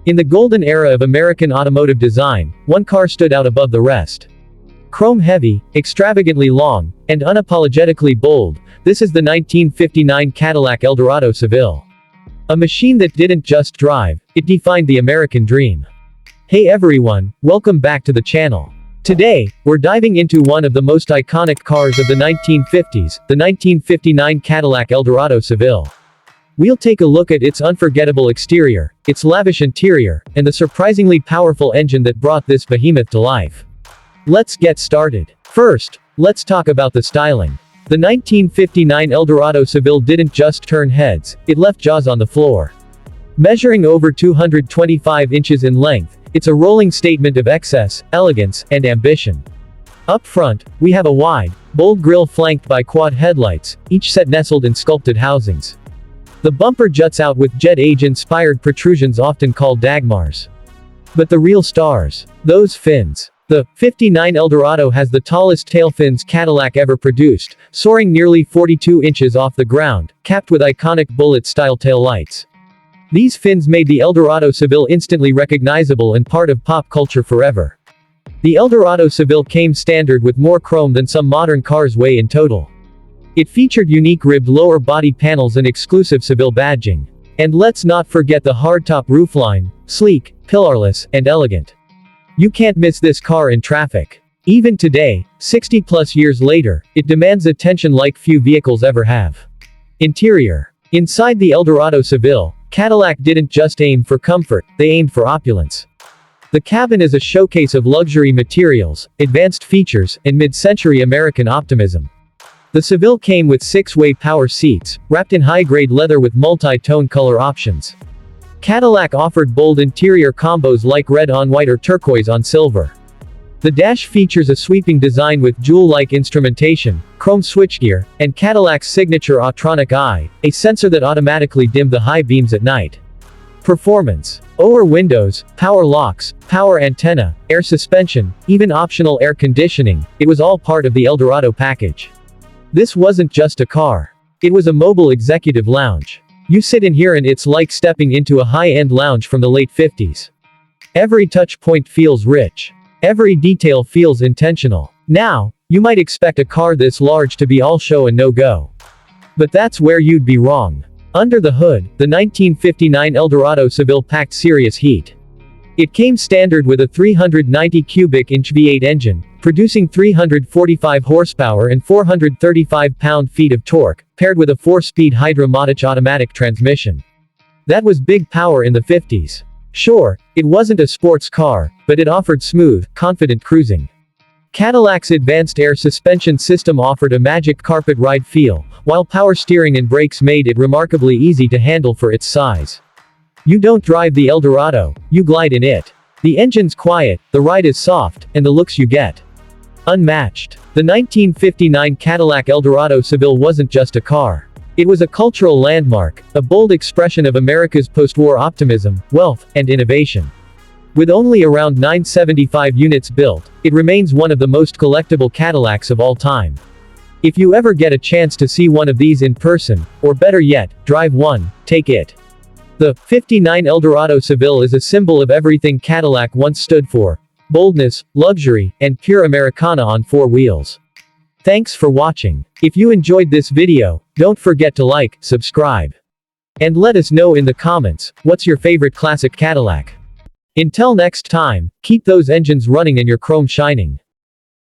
In the golden era of American automotive design, one car stood out above the rest. Chrome-heavy, extravagantly long, and unapologetically bold, this is the 1959 Cadillac Eldorado Seville. A machine that didn't just drive, it defined the American dream. Hey everyone, welcome back to the channel. Today, we're diving into one of the most iconic cars of the 1950s, the 1959 Cadillac Eldorado Seville. We'll take a look at its unforgettable exterior, its lavish interior, and the surprisingly powerful engine that brought this behemoth to life. Let's get started. First, let's talk about the styling. The 1959 Eldorado Seville didn't just turn heads, it left jaws on the floor. Measuring over 225 inches in length, it's a rolling statement of excess, elegance, and ambition. Up front, we have a wide, bold grille flanked by quad headlights, each set nestled in sculpted housings. The bumper juts out with jet age-inspired protrusions often called Dagmars. But the real stars, those fins. The 59 Eldorado has the tallest tailfins Cadillac ever produced, soaring nearly 42 inches off the ground, capped with iconic bullet-style taillights. These fins made the Eldorado Seville instantly recognizable and part of pop culture forever. The Eldorado Seville came standard with more chrome than some modern cars weigh in total. It featured unique ribbed lower body panels and exclusive Seville badging. And let's not forget the hardtop roofline, sleek, pillarless, and elegant. You can't miss this car in traffic. Even today, 60+ years later, it demands attention like few vehicles ever have. Interior. Inside the Eldorado Seville, Cadillac didn't just aim for comfort, they aimed for opulence. The cabin is a showcase of luxury materials, advanced features, and mid-century American optimism. The Seville came with 6-way power seats, wrapped in high-grade leather with multi-tone color options. Cadillac offered bold interior combos like red on white or turquoise on silver. The dash features a sweeping design with jewel-like instrumentation, chrome switchgear, and Cadillac's signature Autronic Eye, a sensor that automatically dimmed the high beams at night. Performance. Power windows, power locks, power antenna, air suspension, even optional air conditioning, it was all part of the Eldorado package. This wasn't just a car. It was a mobile executive lounge. You sit in here and it's like stepping into a high-end lounge from the late 50s. Every touch point feels rich. Every detail feels intentional. Now, you might expect a car this large to be all show and no go. But that's where you'd be wrong. Under the hood, the 1959 Eldorado Seville packed serious heat. It came standard with a 390 cubic inch V8 engine, producing 345 horsepower and 435 pound-feet of torque, paired with a 4-speed Hydra-Matic automatic transmission. That was big power in the 50s. Sure, it wasn't a sports car, but it offered smooth, confident cruising. Cadillac's advanced air suspension system offered a magic carpet ride feel, while power steering and brakes made it remarkably easy to handle for its size. You don't drive the Eldorado, you glide in it. The engine's quiet, the ride is soft, and the looks you get. Unmatched. The 1959 Cadillac Eldorado Seville wasn't just a car. It was a cultural landmark, a bold expression of America's post-war optimism, wealth, and innovation. With only around 975 units built, it remains one of the most collectible Cadillacs of all time. If you ever get a chance to see one of these in person, or better yet, drive one, take it. The 59 Eldorado Seville is a symbol of everything Cadillac once stood for: boldness, luxury, and pure Americana on 4 wheels. Thanks for watching. If you enjoyed this video, don't forget to like, subscribe, and let us know in the comments, what's your favorite classic Cadillac? Until next time, keep those engines running and your chrome shining.